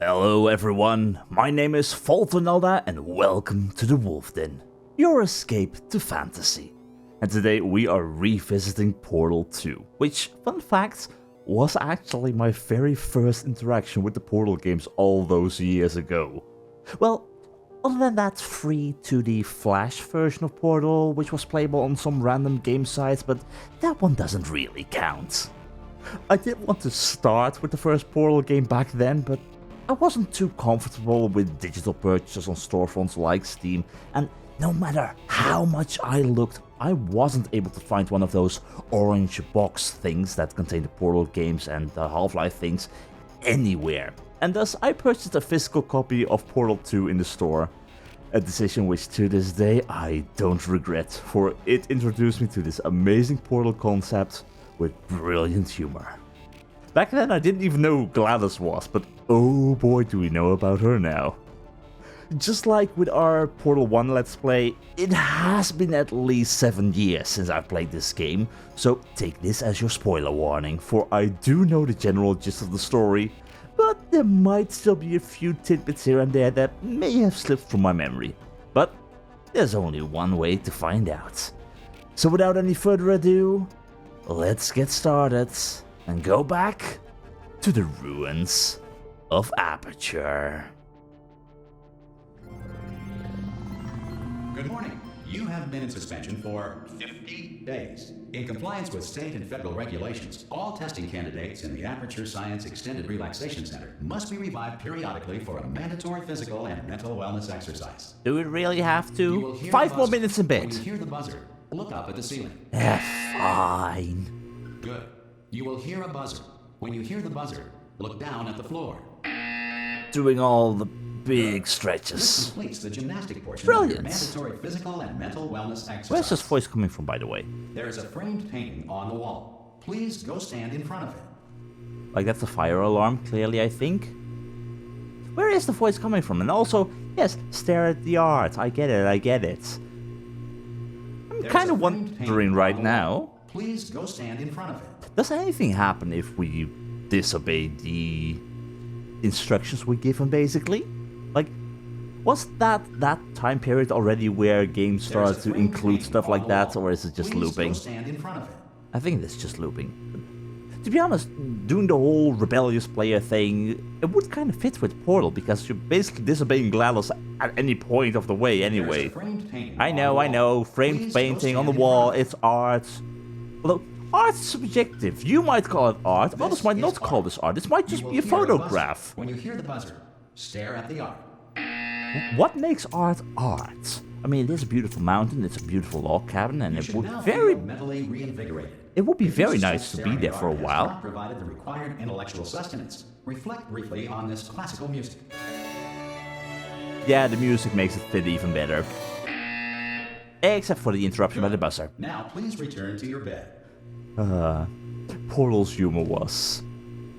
Hello everyone, my name is Voltorn Elda and welcome to the Wolf Den, your escape to fantasy. And today we are revisiting Portal 2, which, fun fact, was actually my very first interaction with the Portal games all those years ago. Well, other than that free 2D Flash version of Portal, which was playable on some random game sites, but that one doesn't really count. I did want to start with the first Portal game back then, but I wasn't too comfortable with digital purchases on storefronts like Steam, and no matter how much I looked, I wasn't able to find one of those orange box things that contain the Portal games and the Half-Life things anywhere. And thus I purchased a physical copy of Portal 2 in the store, a decision which to this day I don't regret, for it introduced me to this amazing Portal concept with brilliant humor. Back then I didn't even know who GLaDOS was, but oh boy do we know about her now. Just like with our Portal 1 Let's Play, it has been at least 7 years since I've played this game, so take this as your spoiler warning, for I do know the general gist of the story, but there might still be a few tidbits here and there that may have slipped from my memory. But there's only one way to find out. So without any further ado, let's get started and go back to the ruins of Aperture. Good morning. You have been in suspension for 50 days. In compliance with state and federal regulations, all testing candidates in the Aperture Science Extended Relaxation Center must be revived periodically for a mandatory physical and mental wellness exercise. Do we really have to? 5 more minutes in bed. When you hear the buzzer, look up at the ceiling. Fine. Good. You will hear a buzzer. When you hear the buzzer, look down at the floor. Doing all the big stretches. This completes the gymnastic portion Brilliant. of your mandatory physical and mental wellness exercise. Where's this voice coming from, by the way? There is a framed painting on the wall. Please go stand in front of it. Like, that's a fire alarm, clearly, I think. Where is the voice coming from? And also, yes, stare at the art. I get it. I'm kind of wondering right now. Please go stand in front of it. Does anything happen if we disobey the instructions we given, basically? Like, was that time period already where games started to include stuff like that, or is it just looping? Stand in front of it. I think it's just looping. To be honest, doing the whole rebellious player thing, it would kind of fit with Portal, because you're basically disobeying GLaDOS at any point of the way anyway. I know, framed painting on the wall, it's art. Although, art's subjective. You might call it art, others might not call this art. This might just be a photograph. When you hear the buzzer, stare at the art. What makes art art? I mean, it is a beautiful mountain, it's a beautiful log cabin, and it would mentally reinvigorated. It would be very nice to be there for a while. Not provided the required intellectual sustenance. Reflect briefly on this classical music. Yeah, the music makes it fit even better. Except for the interruption by the buzzer. Now, please return to your bed. Portal's humor was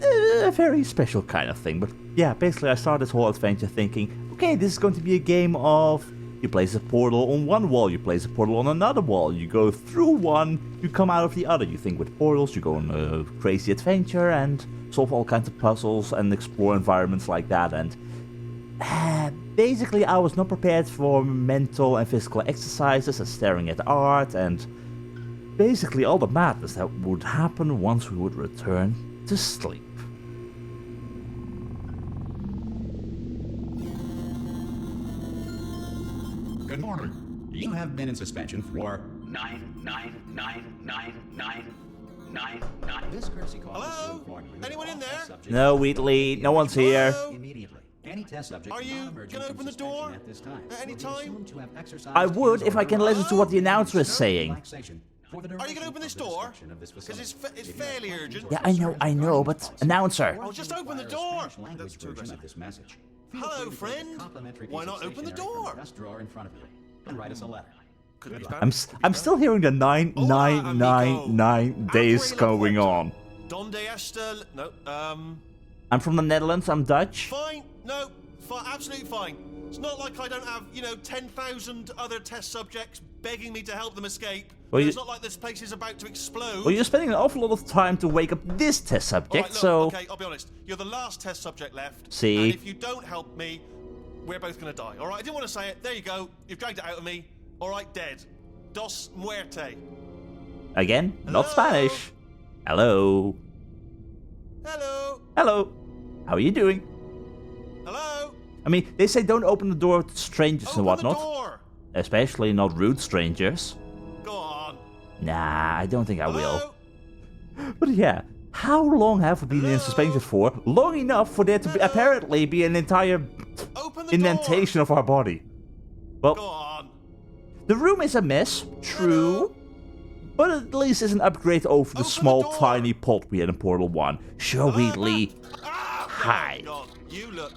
a very special kind of thing, but yeah, basically I started this whole adventure thinking, okay, this is going to be a game of you place a portal on one wall, you place a portal on another wall, you go through one, you come out of the other. You think with portals, you go on a crazy adventure and solve all kinds of puzzles and explore environments like that, and basically I was not prepared for mental and physical exercises and staring at art and basically all the madness that would happen once we would return to sleep. Good morning. You have been in suspension for 9999999. This courtesy call is to inform you. Anyone in there? No, Wheatley, no one's here. Immediately. Any test subject Are you gonna open the door at this time at any time? I would if I can listen to what the announcer is saying. Are you gonna open this door? Because it's fairly urgent. Yeah, I know, but announcer. Oh, just open the door. That's too aggressive. Hello, friend. Why not open the door? Drawer in front of you and write us a letter. Could be I'm still hearing the 9999 days going on. Donde hasta... No, I'm from the Netherlands, I'm Dutch. Fine. No, absolutely fine. It's not like I don't have, 10,000 other test subjects begging me to help them escape. Well, It's not like this place is about to explode. Well, you're spending an awful lot of time to wake up this test subject, Alright, look, so... Okay, I'll be honest. You're the last test subject left. See? And if you don't help me, we're both gonna die. Alright, I didn't want to say it. There you go. You've dragged it out of me. Alright, dead. Dos muerte. Again, not Hello? Spanish. Hello. Hello. Hello. How are you doing? Hello. I mean, they say don't open the door to strangers and Open whatnot. the door. Especially not rude strangers. Go on. Nah, I don't think I will. Hello? But yeah, how long have we been in suspension for? Long enough for there to be, apparently be an entire Open the indentation of our body. door. Go Well, on. the room is a mess, true. But at least it's an upgrade over the Open the small, door. tiny pot we had in Portal 1. Sure, Wheatley. Ah, Hi. God, you look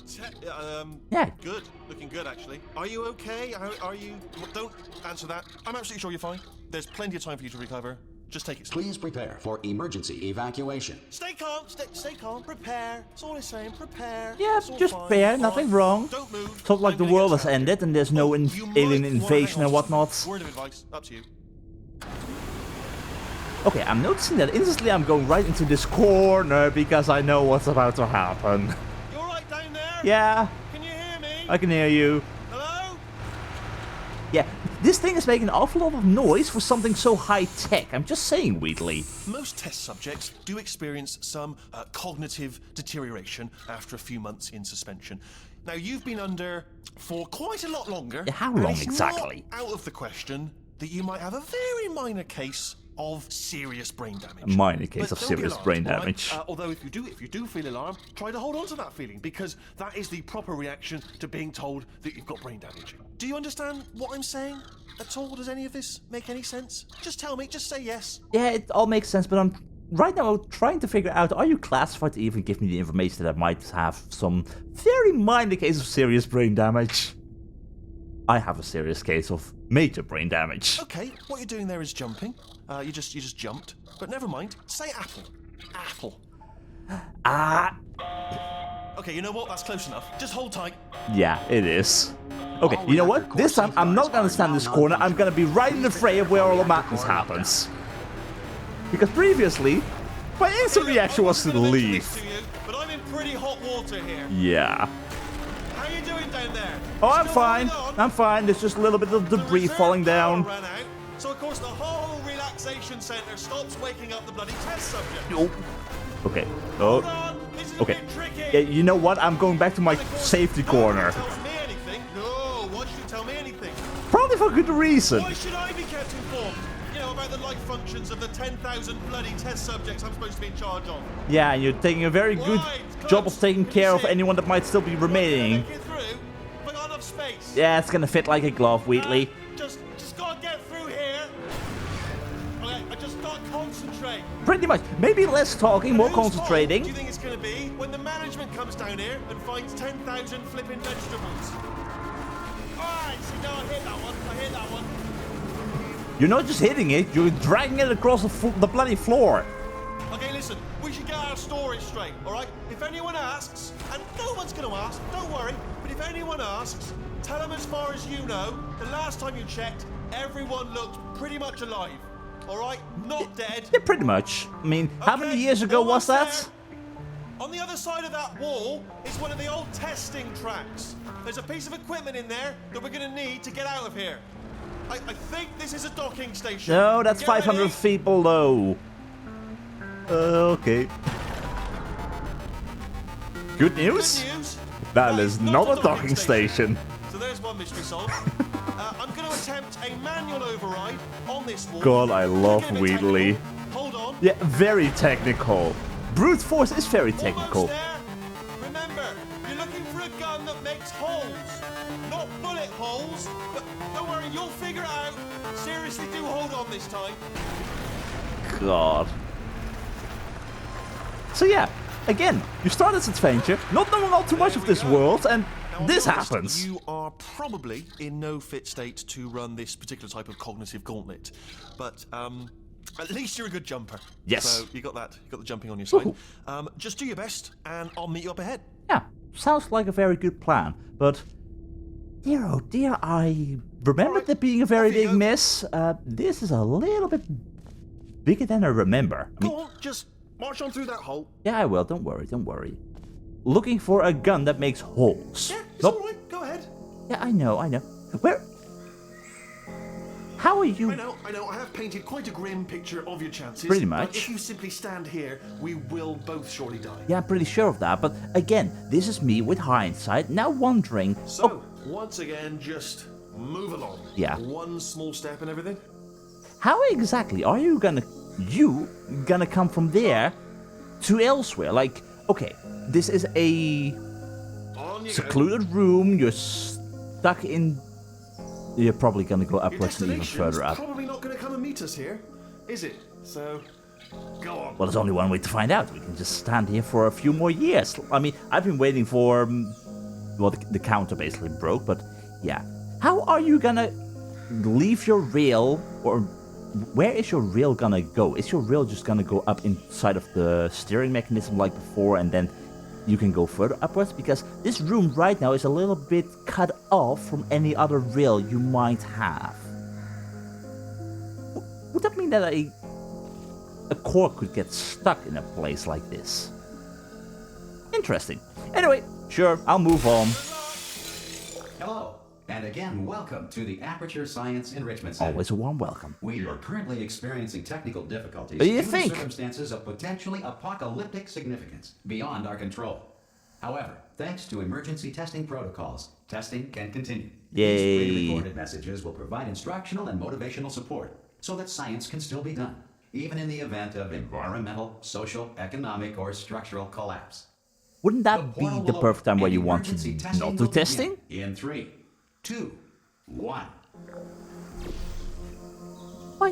Yeah. good. Looking good, actually. Are you okay? Are you... Don't answer that. I'm absolutely sure you're fine. There's plenty of time for you to recover. Just take it slow. Please prepare for emergency evacuation. Stay calm. Stay calm. Prepare. That's all I'm saying. Prepare. Yeah, It's all just fine. fair, All nothing right. wrong. Don't move. It's not like I'm the gonna world get has started. ended and there's no You might alien wanna invasion hang and on. whatnot. Word of advice. Up to you. Okay, I'm noticing that instantly I'm going right into this corner because I know what's about to happen. You all right down there? Yeah, Can you hear me? I can hear you. Hello? Yeah, this thing is making an awful lot of noise for something so high-tech. I'm just saying, Wheatley. Most test subjects do experience some cognitive deterioration after a few months in suspension. Now, you've been under for quite a lot longer. Yeah, how and long it's exactly? Not out of the question that you might have a very minor case of serious brain damage. A minor case But of don't be serious alarmed, brain all right? damage. Although if you do feel alarmed, try to hold on to that feeling because that is the proper reaction to being told that you've got brain damage. Do you understand what I'm saying at all? Does any of this make any sense? Just tell me. Just say yes. Yeah, it all makes sense, but I'm right now trying to figure out, are you classified to even give me the information that I might have some very minor case of serious brain damage? I have a serious case of major brain damage. Okay, what you're doing there is jumping. You just jumped. But never mind. Say apple. Apple. Ah, Okay, you know what? That's close enough. Just hold tight. yeah, it is. Okay, you know what? This time I'm not gonna stand in this corner, I'm gonna be right in the fray of where all the madness happens. Because previously, my instant reaction was to I'm gonna mention leave. this to you, but I'm in pretty hot water here. Yeah. How you doing down there? Oh, I'm Still fine. holding on? I'm fine. There's just a little bit of The debris reserve falling down. power ran out, so of course the whole relaxation centre stops waking up the bloody test subject. Oh. Okay. Hold Oh. on, this is Okay. a bit tricky. Yeah, you know what? I'm going back to my And of course, safety no one corner. tells me anything. No, why should you tell me anything? Probably for good reason. Why should I be kept informed? You know, about the life functions of the 10,000 bloody test subjects I'm supposed to be in charge of. Yeah, and you're taking a very good Right, job close. of taking Can you care of see? anyone that might still be remaining. Make it through? Have I got enough space? Yeah, it's gonna fit like a glove, Wheatley. Just gotta get through here. Okay, I just gotta concentrate. Pretty much. Maybe less talking, more Whose fault concentrating. do you think it's gonna be when the management comes down here and finds 10,000 flipping vegetables? Alright, see now I hit that one. I hit that one. You're not just hitting it, you're dragging it across the bloody floor. Okay, listen, we should get our story straight, alright? If anyone asks, and no one's gonna ask, don't worry, but if anyone asks, tell them as far as you know, the last time you checked, everyone looked pretty much alive. Alright? Not dead. Yeah, pretty much. I mean, how many Okay, years ago was almost that? there. On the other side of that wall is one of the old testing tracks. There's a piece of equipment in there that we're gonna need to get out of here. I think this is a docking station. No, that's Get 500 ready? feet below. Okay. Good news? Good news. That is not a docking station. So there's one mystery solved. I'm going to attempt a manual override on this wall. God, I love Get a bit Wheatley. technical. Hold on. Yeah, very technical. Brute force is very technical. Almost there. Remember, you're looking for a gun that makes holes, not bullet holes. But don't worry, you'll figure it out. Seriously, do hold on this time. God. So yeah, again, you start this adventure, not knowing all too much of this world, and Now, I'll this be honest, happens. You are probably in no fit state to run this particular type of cognitive gauntlet, but at least you're a good jumper. Yes. So you got that. You got the jumping on your side. Woohoo. Just do your best, and I'll meet you up ahead. Yeah, sounds like a very good plan, but Dear, oh dear, I remember there being a very big miss. This is a little bit bigger than I remember. Go on, just march on through that hole. Yeah, I will. Don't worry, don't worry. Looking for a gun that makes holes. Yeah, it's alright. Go ahead. Yeah, I know. Where? How are you? I know. I have painted quite a grim picture of your chances. Pretty much. But if you simply stand here, we will both surely die. Yeah, I'm pretty sure of that. But again, this is me with hindsight, now wondering... So, once again, just move along. Yeah. One small step and everything. How exactly are you gonna come from there to elsewhere? Like, okay, this is a secluded room, you're stuck in... You're probably gonna go upwards and even further up. Probably not gonna come and meet us here, is it? So, go on. Well, there's only one way to find out. We can just stand here for a few more years. I mean, I've been waiting for... Well, the counter basically broke, but yeah. How are you gonna leave your rail, or where is your rail gonna go? Is your rail just gonna go up inside of the steering mechanism like before, and then you can go further upwards? Because this room right now is a little bit cut off from any other rail you might have. Would that mean that a core could get stuck in a place like this? Interesting. Anyway, sure, I'll move on. Hello, and again, welcome to the Aperture Science Enrichment Center. Always a warm welcome. We are currently experiencing technical difficulties You due to think? circumstances of potentially apocalyptic significance beyond our control. However, thanks to emergency testing protocols, testing can continue. Yay. These pre-recorded messages will provide instructional and motivational support so that science can still be done, even in the event of environmental, social, economic, or structural collapse. Wouldn't that be portal the will perfect time open where and you want emergency to testing not will do begin testing? In 3, 2, 1. By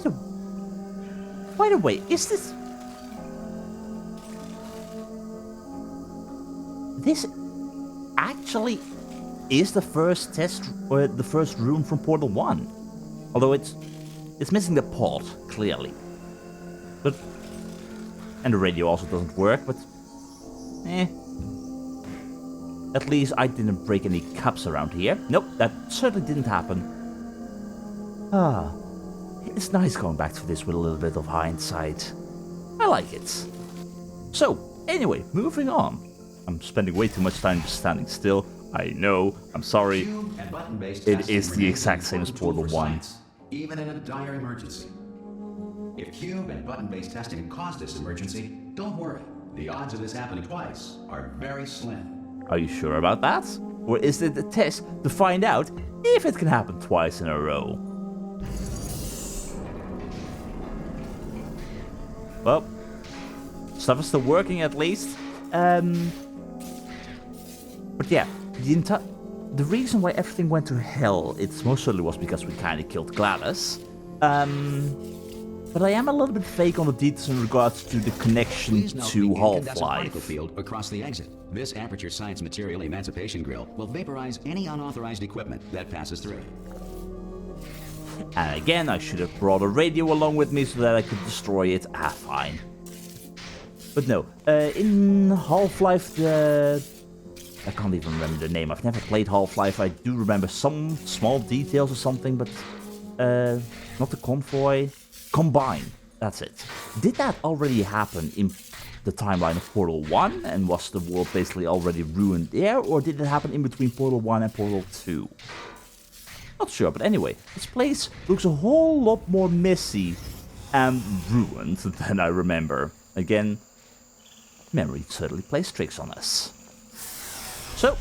the way, is this... This actually is the first test, or the first room from Portal 1. Although it's missing the pod, clearly. But... And the radio also doesn't work, but... At least I didn't break any cups around here. Nope, that certainly didn't happen. It's nice going back to this with a little bit of hindsight. I like it. So, anyway, moving on. I'm spending way too much time just standing still. I know, I'm sorry. Cube and button-based It testing is the remains exact an same as important Portal tool for 1. science, even in a dire emergency. If cube and button-based testing caused this emergency, don't worry. The odds of this happening twice are very slim. Are you sure about that? Or is it a test to find out if it can happen twice in a row? Well, stuff is still working at least. But yeah, the reason why everything went to hell, it's most certainly was because we kind of killed Gladys. But I am a little bit vague on the details in regards to the connection Please note to the incandescent particle Half-Life. field across the exit. This Aperture Science material emancipation grill will vaporize any unauthorized equipment that passes through. And again, I should have brought a radio along with me so that I could destroy it. Fine. But no, in Half-Life, I can't even remember the name. I've never played Half-Life. I do remember some small details or something, but not the convoy. Combine. That's it. Did that already happen in the timeline of Portal 1? And was the world basically already ruined there? Or did it happen in between Portal 1 and Portal 2? Not sure, but anyway, this place looks a whole lot more messy and ruined than I remember. Again, memory certainly plays tricks on us. So,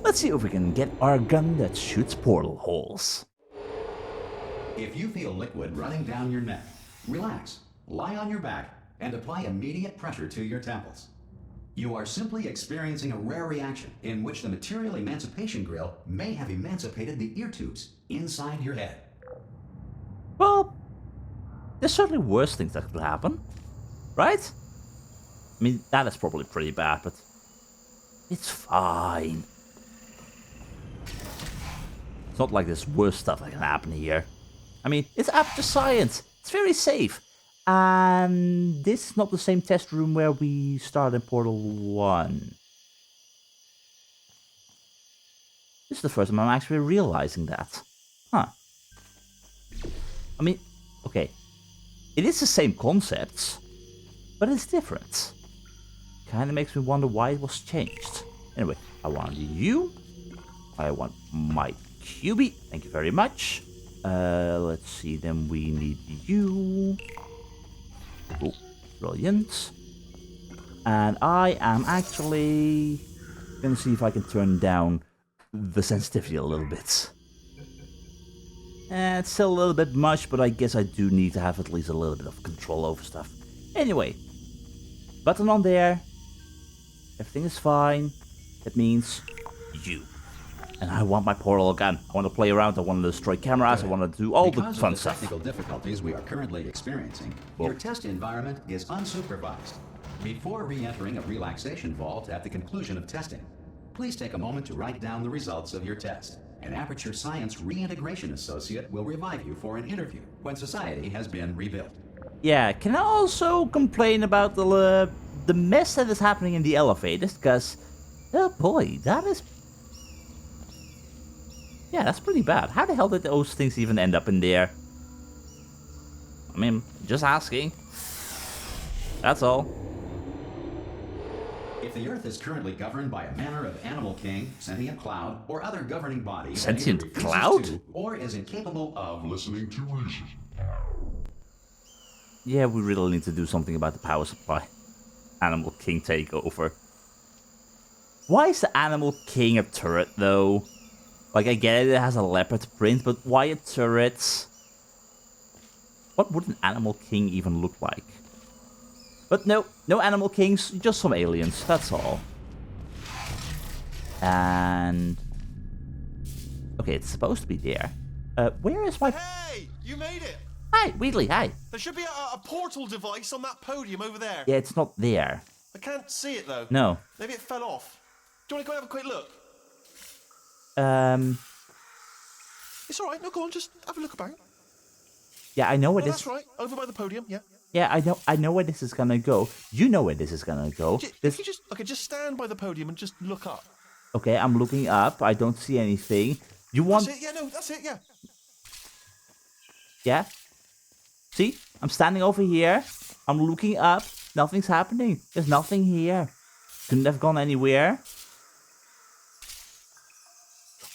let's see if we can get our gun that shoots portal holes. If you feel liquid running down your neck, relax, lie on your back, and apply immediate pressure to your temples. You are simply experiencing a rare reaction in which the material emancipation grill may have emancipated the ear tubes inside your head. Well, there's certainly worse things that could happen, right? I mean, that is probably pretty bad, but it's fine. It's not like there's worse stuff that can happen here. I mean, it's Aperture Science. It's very safe. And this is not the same test room where we started in Portal 1. This is the first time I'm actually realizing that. Huh. I mean, okay. It is the same concepts, but it's different. Kinda makes me wonder why it was changed. Anyway, I want you. I want my QB. Thank you very much. Let's see, then we need you. Oh, brilliant. And I am actually gonna see if I can turn down the sensitivity a little bit. It's still a little bit much, but I guess I do need to have at least a little bit of control over stuff. Anyway, button on there. Everything is fine. That means you. And I want my portal gun. I want to play around. I want to destroy cameras. I want to do all the fun stuff. Because of the technical difficulties we are currently experiencing, your test environment is unsupervised. Before re-entering a relaxation vault at the conclusion of testing, please take a moment to write down the results of your test. An Aperture Science reintegration associate will revive you for an interview when society has been rebuilt. Yeah, can I also complain about the mess that is happening in the elevators? Because, oh boy, that is... Yeah, that's pretty bad. How the hell did those things even end up in there? I mean, just asking. That's all. If the Earth is currently governed by a manner of animal king, sentient cloud, or other governing body, Sentient that either refuses cloud? to, or is incapable of listening to reason. Yeah, we really need to do something about the power supply. Animal King takeover. Why is the Animal King a turret, though? Like, I get it has a leopard print, but why a turret? What would an Animal King even look like? But no, no Animal Kings, just some aliens, that's all. And... okay, it's supposed to be there. Where is my... Hey, you made it. Hi, Wheatley, hi. There should be a portal device on that podium over there. Yeah, it's not there. I can't see it though. No. Maybe it fell off. Do you want to go and have a quick look? It's all right. No, go on. Just have a look about. Yeah, I know where this... That's right. Over by the podium. Yeah. Yeah, I know where this is gonna go. You know where this is gonna go. If you just stand by the podium and just look up. Okay, I'm looking up. I don't see anything. You want... That's it. Yeah, no, that's it. Yeah. Yeah? See? I'm standing over here. I'm looking up. Nothing's happening. There's nothing here. Couldn't have gone anywhere.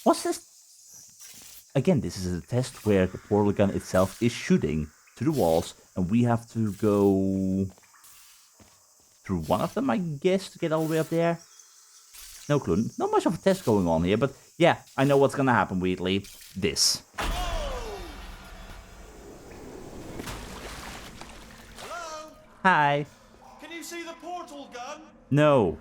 What's this? Again, this is a test where the portal gun itself is shooting to the walls, and we have to go through one of them, I guess, to get all the way up there. No clue. Not much of a test going on here, but yeah, I know what's gonna happen, Wheatley. This. Hello. Hi. Can you see the portal gun? No.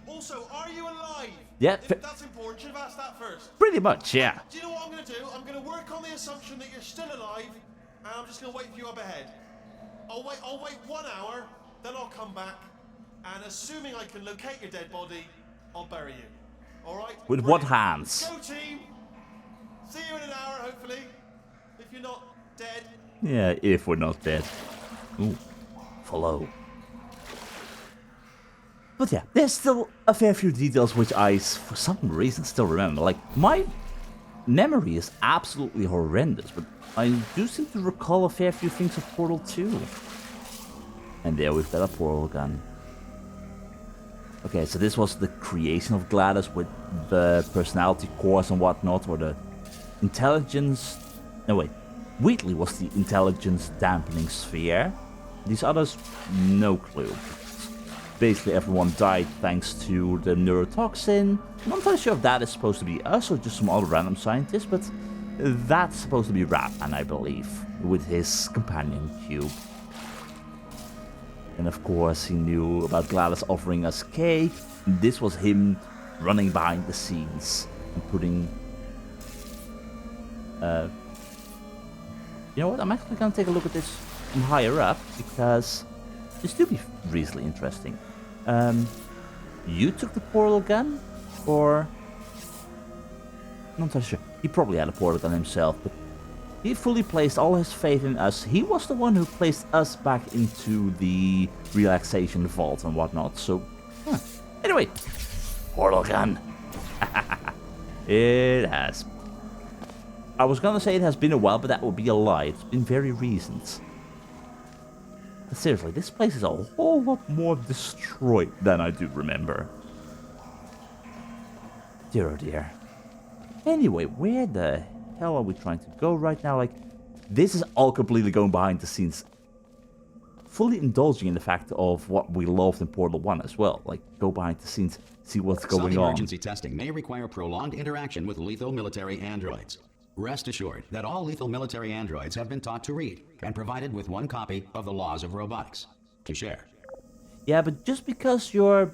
Also, are you alive? Yeah. If that's important, should have asked that first. Pretty much, yeah. Do you know what I'm going to do? I'm going to work on the assumption that you're still alive, and I'm just going to wait for you up ahead. I'll wait 1 hour, then I'll come back, and assuming I can locate your dead body, I'll bury you. All right? With what hands? Go team. See you in an hour, hopefully. If you're not dead. Yeah, if we're not dead. Ooh. Follow. But yeah, there's still a fair few details which I, for some reason, still remember. Like, my memory is absolutely horrendous, but I do seem to recall a fair few things of Portal 2. And there we've got a portal gun. Okay, so this was the creation of GLaDOS with the personality cores and whatnot, or the intelligence... No, wait. Wheatley was the Intelligence Dampening Sphere. These others, no clue. Basically everyone died thanks to the neurotoxin. I'm not entirely sure if that is supposed to be us or just some other random scientist, but that's supposed to be Ratman, I believe, with his companion cube. And of course he knew about GLaDOS offering us cake. This was him running behind the scenes and putting... You know what, I'm actually gonna take a look at this from higher up, because this could be reasonably interesting. You took the portal gun? Or... I'm not entirely sure. He probably had a portal gun himself, but he fully placed all his faith in us. He was the one who placed us back into the relaxation vault and whatnot, so... Anyway, portal gun. It has. I was gonna say it has been a while, but that would be a lie. It's been very recent. But seriously, this place is a whole lot more destroyed than I do remember. Dear oh dear. Anyway, where the hell are we trying to go right now? Like, this is all completely going behind the scenes. Fully indulging in the fact of what we loved in Portal 1 as well. Like, go behind the scenes, see what's going Some on. emergency testing may require prolonged interaction with lethal military androids. Rest assured that all lethal military androids have been taught to read and provided with one copy of the Laws of Robotics to share. Yeah, but just because you're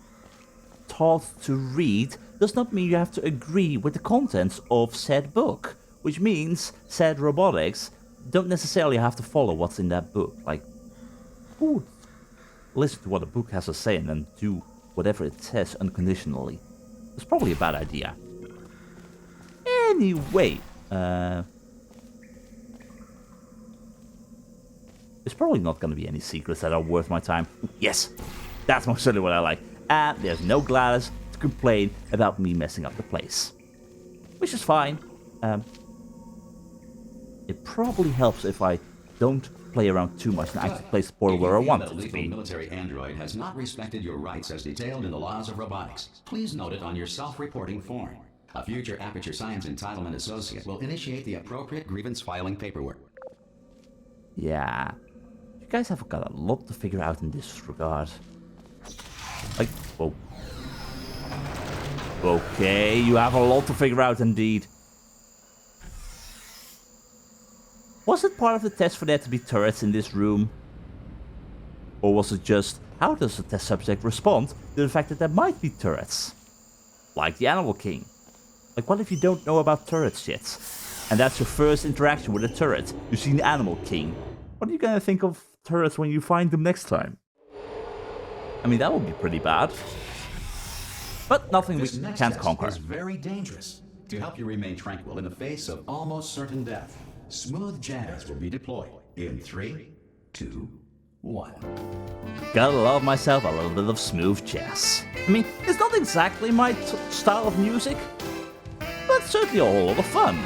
taught to read does not mean you have to agree with the contents of said book. Which means said robotics don't necessarily have to follow what's in that book. Like, who would listen to what a book has to say and then do whatever it says unconditionally? It's probably a bad idea. Anyway, there's probably not going to be any secrets that are worth my time. Yes, that's most certainly what I like. And there's no Gladys to complain about me messing up the place. Which is fine. It probably helps if I don't play around too much and actually place the portal where I want it to lethal be. military android has not respected your rights as detailed in the Laws of Robotics. Please note it on your self-reporting form. A future Aperture Science Entitlement Associate will initiate the appropriate grievance filing paperwork. Yeah. You guys have got a lot to figure out in this regard. Like, whoa. Okay, you have a lot to figure out indeed. Was it part of the test for there to be turrets in this room? Or was it just, how does the test subject respond to the fact that there might be turrets? Like the Animal King. Like, what if you don't know about turrets yet? And that's your first interaction with a turret. You see an Animal King. What are you gonna think of turrets when you find them next time? I mean, that would be pretty bad. But nothing we can't conquer. This is very dangerous. To help you remain tranquil in the face of almost certain death, smooth jazz will be deployed in 3, 2, 1. Gotta love myself a little bit of smooth jazz. I mean, it's not exactly my style of music, but certainly a whole lot of fun.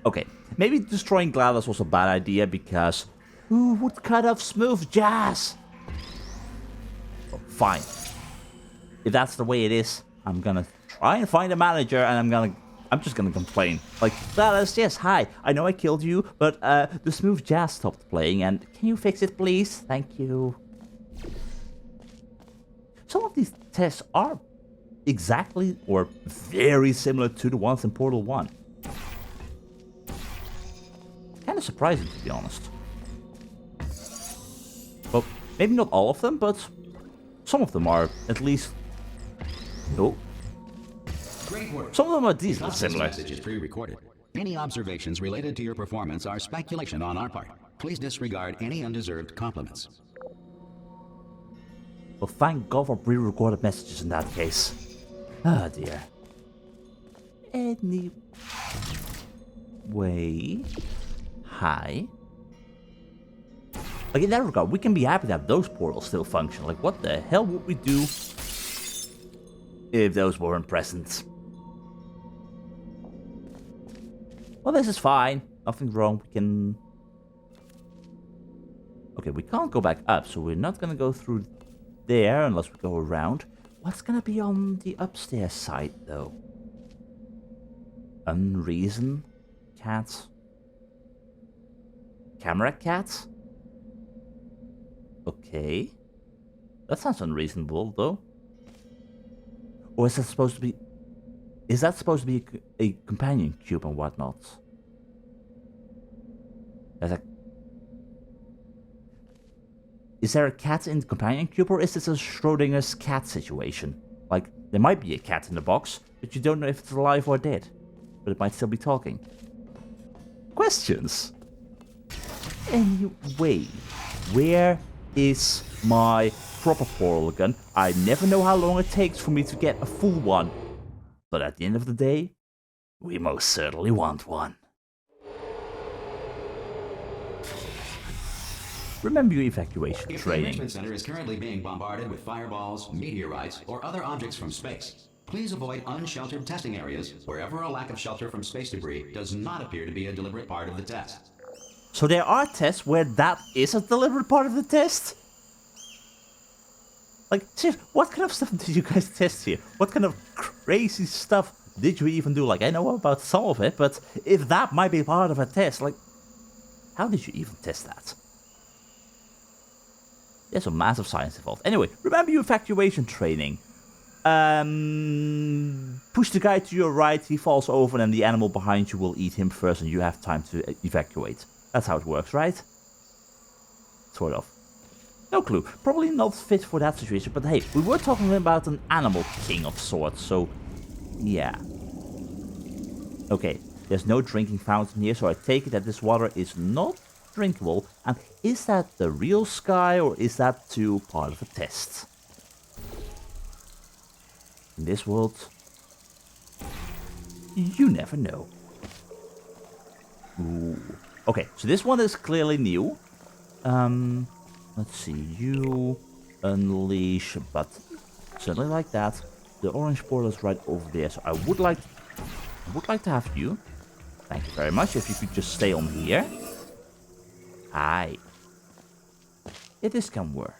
Okay, maybe destroying GLaDOS was a bad idea because who would cut off smooth jazz? Oh, fine. If that's the way it is, I'm gonna try and find a manager and I'm just gonna complain. Like, GLaDOS, yes, hi, I know I killed you, but the smooth jazz stopped playing and can you fix it please? Thank you. Some of these tests are exactly or very similar to the ones in Portal 1. Kinda surprising, to be honest. Well, maybe not all of them, but some of them are at least... No. Great work. Some of them are decently Because similar. This message is pre-recorded. Any observations related to your performance are speculation on our part. Please disregard any undeserved compliments. Well, thank God for pre-recorded messages in that case. Ah, dear. Anyway... Hi. Like, in that regard, we can be happy that those portals still function. Like, what the hell would we do if those weren't present? Well, this is fine. Nothing wrong. We can... Okay, we can't go back up, so we're not gonna go through there unless we go around. What's gonna be on the upstairs side, though? Unreason? Cats? Camera cat? Okay. That sounds unreasonable, though. Or is that supposed to be... Is that supposed to be a companion cube and whatnot? Is there a cat in the companion cube, or is this a Schrodinger's cat situation? Like, there might be a cat in the box, but you don't know if it's alive or dead. But it might still be talking. Questions? Anyway, where is my proper portal gun? I never know how long it takes for me to get a full one. But at the end of the day, we most certainly want one. remember your evacuation If the training. Enrichment Center is currently being bombarded with fireballs, meteorites, or other objects from space, please avoid unsheltered testing areas wherever a lack of shelter from space debris does not appear to be a deliberate part of the test. So there are tests where that is a deliberate part of the test? Like, seriously, what kind of stuff did you guys test here? What kind of crazy stuff did you even do? Like, I know about some of it, but if that might be part of a test, like, how did you even test that? There's some massive science involved. Anyway, remember your evacuation training. Push the guy to your right, he falls over, and the animal behind you will eat him first, and you have time to evacuate. That's how it works, right? Sort of. No clue. Probably not fit for that situation, but hey, we were talking about an animal king of sorts, so yeah. Okay, there's no drinking fountain here, so I take it that this water is not drinkable. And is that the real sky, or is that too part of a test? In this world, you never know. Ooh. Okay, so this one is clearly new. Let's see, you unleash a button. Certainly like that. The orange portal is right over there, so I would like to have you. Thank you very much. If you could just stay on here. Hi. Yeah, this can work.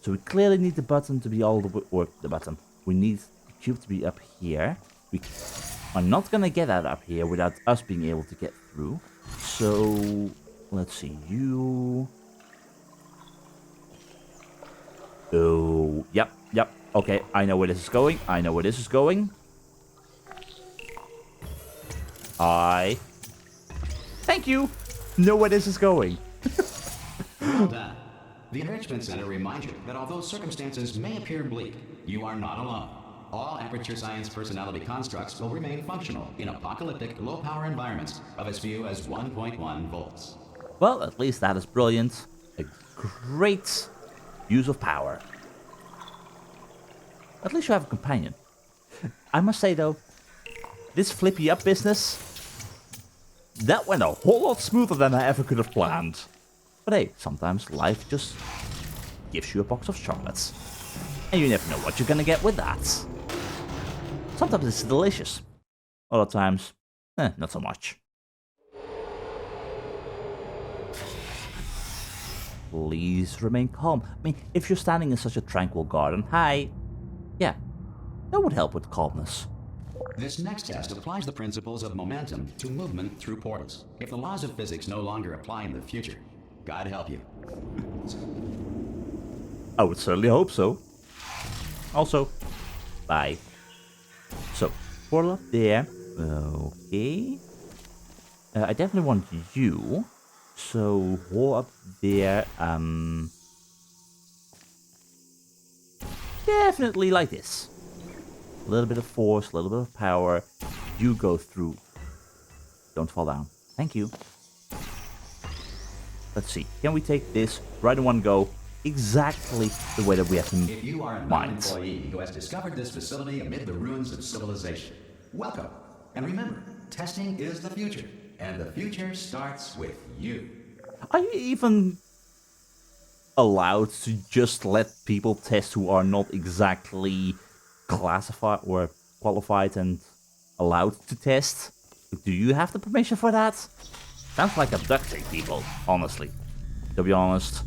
So we clearly need the button to be all the way, or the button. We need the cube to be up here. We are not gonna get that up here without us being able to get through. So let's see, you. Oh, yep. Okay, I know where this is going. Thank you. Know where this is going. Well done. The Enrichment Center reminds you that although circumstances may appear bleak, you are not alone. All Aperture Science personality constructs will remain functional in apocalyptic, low-power environments of as few as 1.1 volts. Well, at least that is brilliant. A great use of power. At least you have a companion. I must say though, this flippy up business, that went a whole lot smoother than I ever could have planned. But hey, sometimes life just gives you a box of chocolates. And you never know what you're gonna get with that. Sometimes it's delicious. Other times, not so much. Please remain calm. I mean, if you're standing in such a tranquil garden, hi. Yeah, that would help with calmness. This next test applies the principles of momentum to movement through portals. If the laws of physics no longer apply in the future, God help you. I would certainly hope so. Also, bye. So, portal up there. Okay. I definitely want you. So, hole up there. Definitely like this. A little bit of force, a little bit of power. You go through. Don't fall down. Thank you. Let's see. Can we take this right in one go? Exactly the way that we have in If you are a mind. employee who has discovered this facility amid the ruins of civilization, welcome. And remember, testing is the future, and the future starts with you. Are you even allowed to just let people test who are not exactly classified or qualified and allowed to test? Do you have the permission for that? Sounds like abducting people, honestly. To be honest.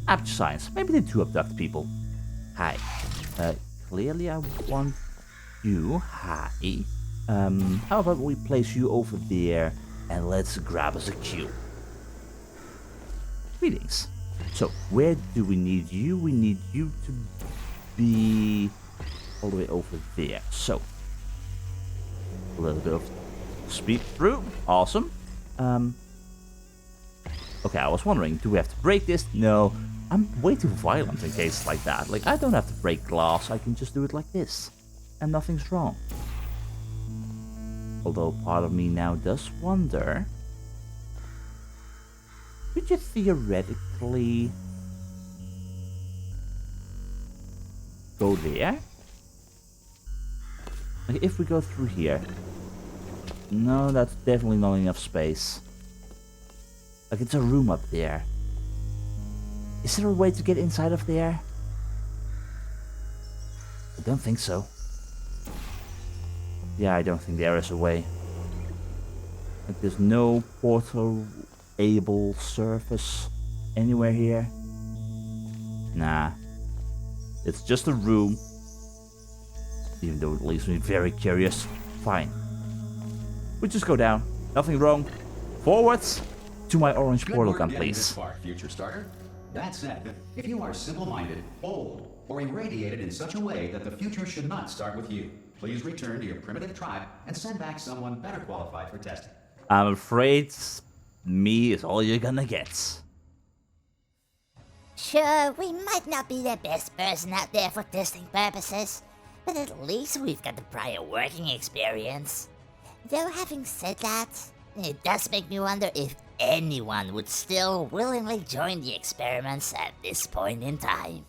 Aperture Science, maybe they do abduct people. Hi. Clearly I want you. Hi. How about we place you over there and let's grab us a cube. Greetings. So, where do we need you? We need you to be all the way over there. So, a little bit of speed through. Awesome. Okay, I was wondering, do we have to break this? No, I'm way too violent in cases like that. Like, I don't have to break glass, I can just do it like this. And nothing's wrong. Although part of me now does wonder, could you theoretically go there? Like, if we go through here. No, that's definitely not enough space. Like, it's a room up there. Is there a way to get inside of there? I don't think so. Yeah, I don't think there is a way. Like, there's no portal-able surface anywhere here. Nah. It's just a room. Even though it leaves me very curious. Fine. We just go down. Nothing wrong. Forwards to my orange portal gun, please. This far, future starter. That said, if you are simple-minded, bold, or irradiated in such a way that the future should not start with you, please return to your primitive tribe and send back someone better qualified for testing. I'm afraid me is all you're gonna get. Sure, we might not be the best person out there for testing purposes, but at least we've got the prior working experience. Though having said that, it does make me wonder if anyone would still willingly join the experiments at this point in time.